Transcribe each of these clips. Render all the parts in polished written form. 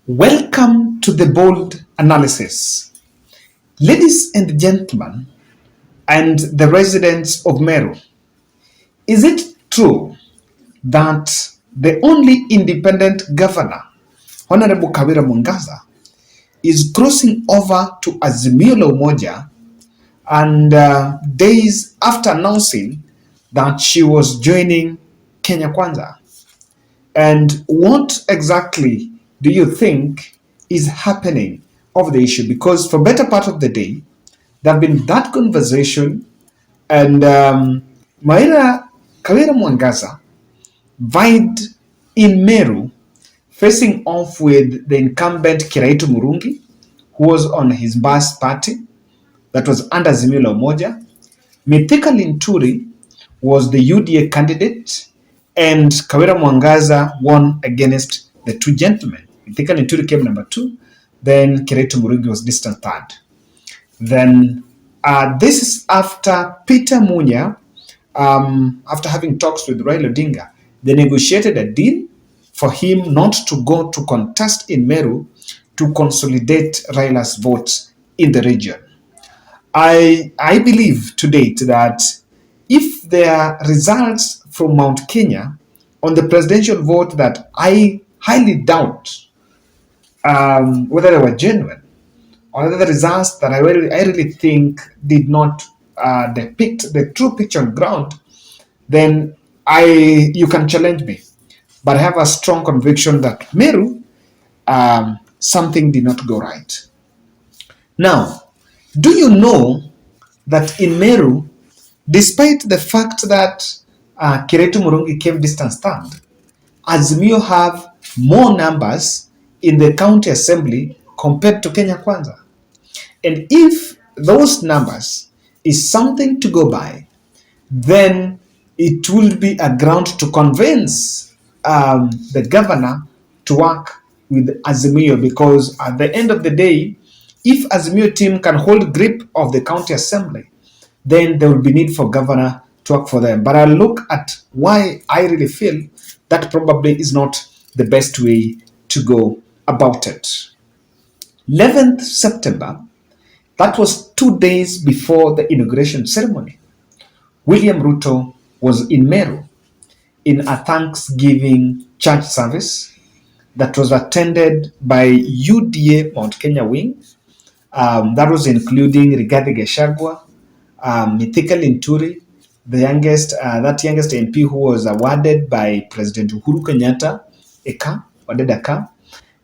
Welcome to the bold analysis. Ladies and gentlemen, and the residents of Meru, is it true that the only independent governor, Honorable Kawira Mwangaza, is crossing over to Azimio la Umoja and days after announcing that she was joining Kenya Kwanza? And what exactly do you think is happening of the issue? Because for better part of the day, there have been that conversation, and Kawira Mwangaza vied in Meru, facing off with the incumbent Kiraitu Murungi, who was on his bus party that was under Azimio la Umoja. Mithika Linturi was the UDA candidate, and Kawira Mwangaza won against the two gentlemen. Mithika Linturi came number 2, then Kiraitu Murungi was distant third. Then this is after Peter Munya, after having talks with Raila Odinga, they negotiated a deal for him not to go to contest in Meru to consolidate Raila's votes in the region. I believe to date that if there are results from Mount Kenya on the presidential vote that I highly doubt whether they were genuine, or whether the results that I really think did not depict the true picture on ground, then you can challenge me. But I have a strong conviction that Meru, something did not go right. Now, do you know that in Meru, despite the fact that Kiraitu Murungi came distant third, Azimio have more numbers in the county assembly compared to Kenya Kwanza? And if those numbers is something to go by, then it will be a ground to convince the governor to work with Azimio, because at the end of the day, if Azimio team can hold grip of the county assembly, then there will be need for governor to work for them. But I look at why I really feel that probably is not the best way to go about it. 11th September, that was 2 days before the inauguration ceremony, William Ruto was in Meru in a Thanksgiving church service that was attended by UDA Mount Kenya wing. That was including Rigathi Gachagua, Mithika Linturi, that youngest MP who was awarded by President Uhuru Kenyatta a car,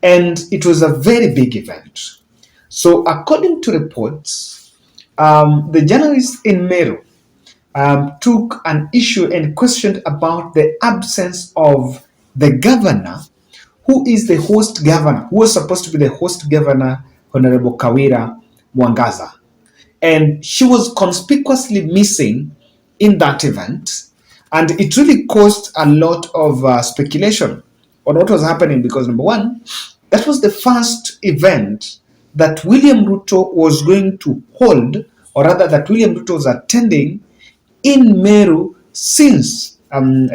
and it was a very big event. So according to reports, the journalists in Meru took an issue and questioned about the absence of the governor, who is the host governor, who was supposed to be the host governor, Honorable Kawira Mwangaza. And she was conspicuously missing in that event. And it really caused a lot of speculation on what was happening, because number one, that was the first event that William Ruto was going to hold, or rather that William Ruto was attending in Meru since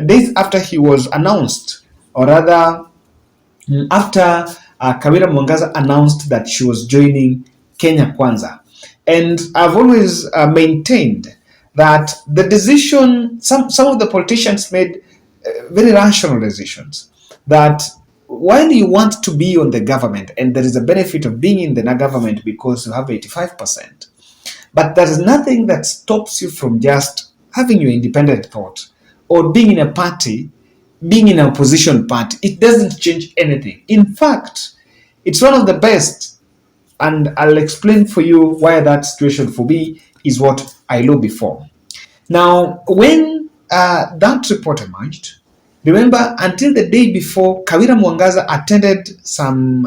days after he was announced, or rather after Kawira Mwangaza announced that she was joining Kenya Kwanza. And I've always maintained that the decision, some of the politicians made very rational decisions, that while you want to be on the government, and there is a benefit of being in the government because you have 85%, but there is nothing that stops you from just having your independent thought, or being in a party, being in an opposition party. It doesn't change anything. In fact, it's one of the best, and I'll explain for you why that situation for me is what I know before. Now, when that report emerged, remember, until the day before, Kawira Mwangaza attended some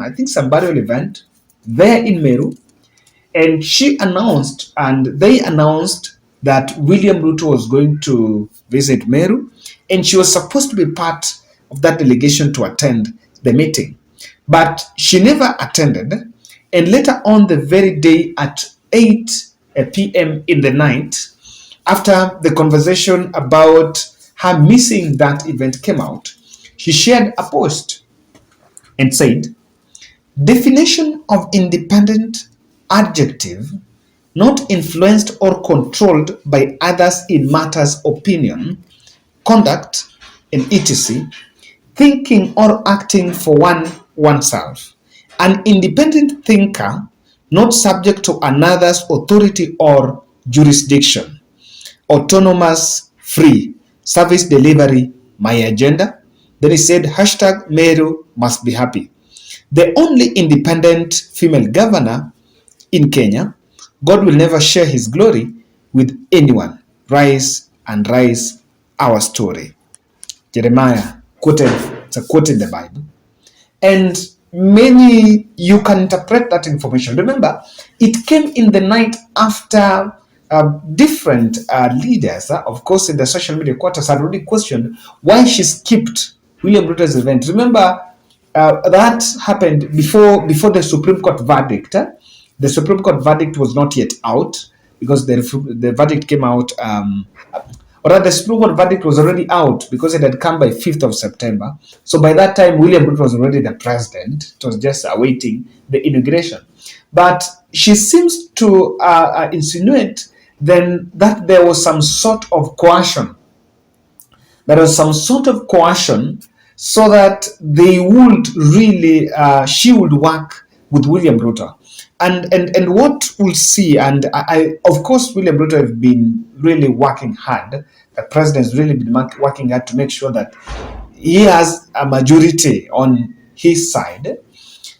burial event there in Meru, and she announced, and they announced, that William Ruto was going to visit Meru, and she was supposed to be part of that delegation to attend the meeting. But she never attended, and later on the very day at 8 p.m. in the night, after the conversation about her missing that event came out, she shared a post and said, Definition of independent: adjective, not influenced or controlled by others in matters opinion, conduct, and etc., thinking or acting for oneself. An independent thinker, not subject to another's authority or jurisdiction. Autonomous, free, service delivery, my agenda. Then he said, hashtag Meru must be happy. The only independent female governor in Kenya. God will never share his glory with anyone. Rise and rise our story. Jeremiah quoted, it's a quote in the Bible. And many, you can interpret that information. Remember, it came in the night after different leaders, of course, in the social media quarters had already questioned why she skipped William Ruto's event. Remember, that happened before the Supreme Court verdict. The Supreme Court verdict was not yet out because the verdict came out, or rather, the Supreme Court verdict was already out because it had come by 5th of September. So by that time, William Ruto was already the president. It was just awaiting the inauguration. But she seems to insinuate then that there was some sort of coercion. There was some sort of coercion so that they would really, she would work with William Ruto. And what we'll see, and I of course, William Ruto has been really working hard. The president's really been working hard to make sure that he has a majority on his side.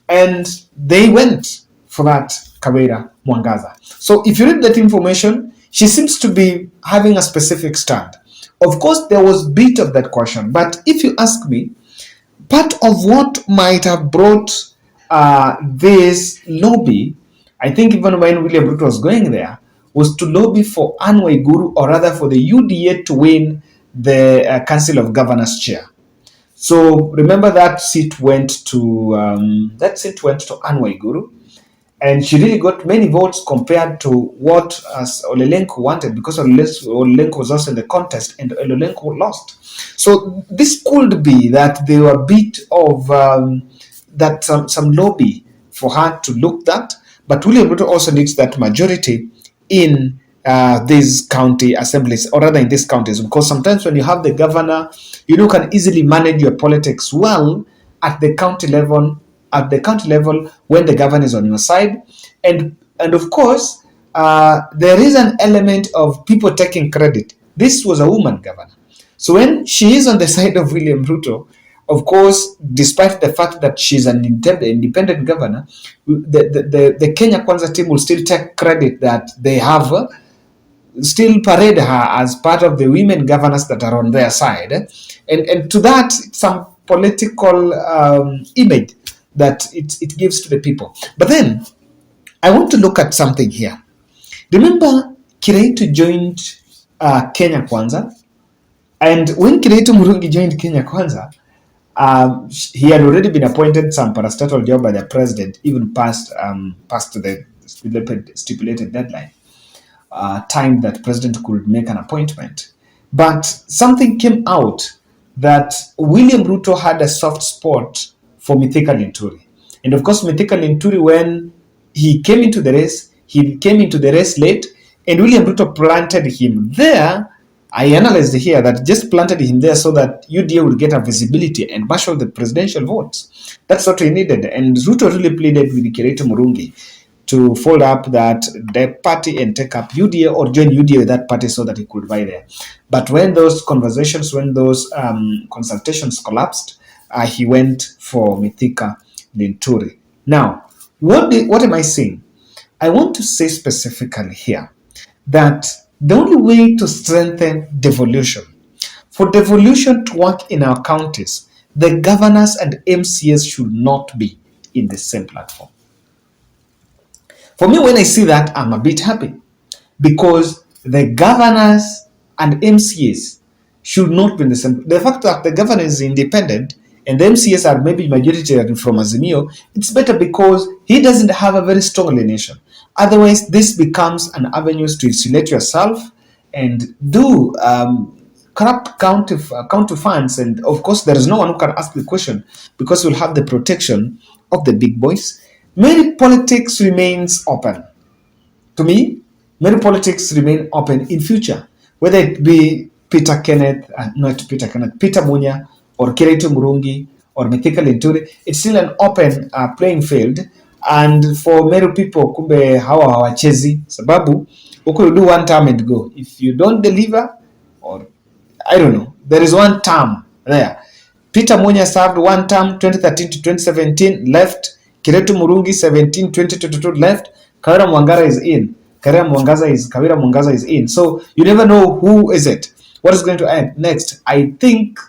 And they went for that Kawira Mwangaza. So if you read that information, she seems to be having a specific stand. Of course, there was a bit of that question, but if you ask me, part of what might have brought this lobby, I think even when William Ruto was going there, was to lobby for Anne Waiguru, or rather for the UDA to win the Council of Governors chair. So remember that seat went to Anne Waiguru, and she really got many votes compared to what Olelenku wanted, because Olelenku was also in the contest and Olelenku lost. So this could be that there were a bit of that some lobby for her to look that, but William Ruto also needs that majority in these county assemblies, or rather in these counties, because sometimes when you have the governor, you can easily manage your politics well at the county level. When the governor is on your side, and of course there is an element of people taking credit. This was a woman governor, so when she is on the side of William Ruto, of course, despite the fact that she's an independent governor, the Kenya Kwanza team will still take credit that they have still parade her as part of the women governors that are on their side, and to that some political image that it gives to the people. But then I want to look at something here. Remember, Kiraitu joined Kenya Kwanza, and when Kiraitu Murungi joined Kenya Kwanza, he had already been appointed some parastatal job by the president, even past the stipulated deadline, time that president could make an appointment. But something came out that William Ruto had a soft spot for Mithika Linturi. And of course, Mithika Linturi, when he came into the race late, and William Ruto planted him there. I analyzed here that just planted him there so that UDA would get a visibility and marshal the presidential votes. That's what he needed. And Ruto really pleaded with Kiraitu Murungi to fold up that the party and take up UDA or join UDA with that party so that he could vie there. But when those consultations collapsed, he went for Mithika Linturi. Now, what am I saying? I want to say specifically here that the only way to strengthen devolution, for devolution to work in our counties, the governors and MCAs should not be in the same platform. For me, when I see that, I'm a bit happy, because the governors and MCAs should not be in the same. The fact that the governor is independent and the MCAs are maybe majority from Azimio, it's better because he doesn't have a very strong alienation. Otherwise, this becomes an avenue to insulate yourself and do corrupt county funds. And of course, there is no one who can ask the question, because you'll have the protection of the big boys. Many politics remains open. To me, many politics remain open in future, whether it be Peter Munya, or Kiretu Murungi, or Mithika Linturi. It's still an open playing field. And for Meru people, kumbe hawa hawachezi, sababu uko you do one term and go. If you don't deliver, or I don't know, there is one term there. Peter Munya served one term, 2013 to 2017, left. Kiretu Murungi, 17, 2022, left. Kawira Mwangaza is in. Kawira Mwangaza is in. So you never know who is it. What is going to end next? I think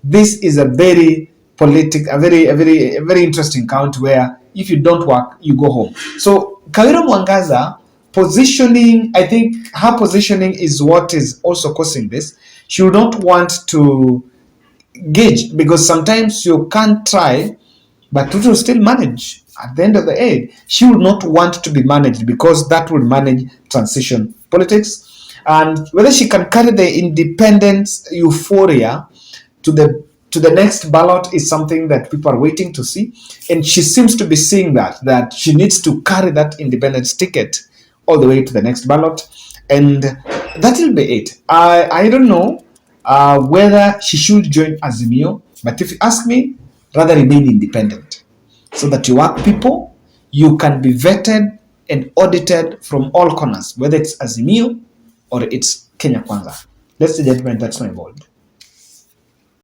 this is a very very interesting count where if you don't work, you go home. So Kawira Mwangaza positioning, I think her positioning is what is also causing this. She would not want to gauge, because sometimes you can't try, but Ruto will still manage. At the end of the day, she would not want to be managed, because that will manage transition politics. And whether she can carry the independence euphoria to the next ballot is something that people are waiting to see. And she seems to be seeing that she needs to carry that independence ticket all the way to the next ballot. And that will be it. I don't know whether she should join Azimio, but if you ask me, rather remain independent, so that you work people, you can be vetted and audited from all corners, whether it's Azimio or it's Kenya Kwanza. Ladies and gentlemen, that's my vote.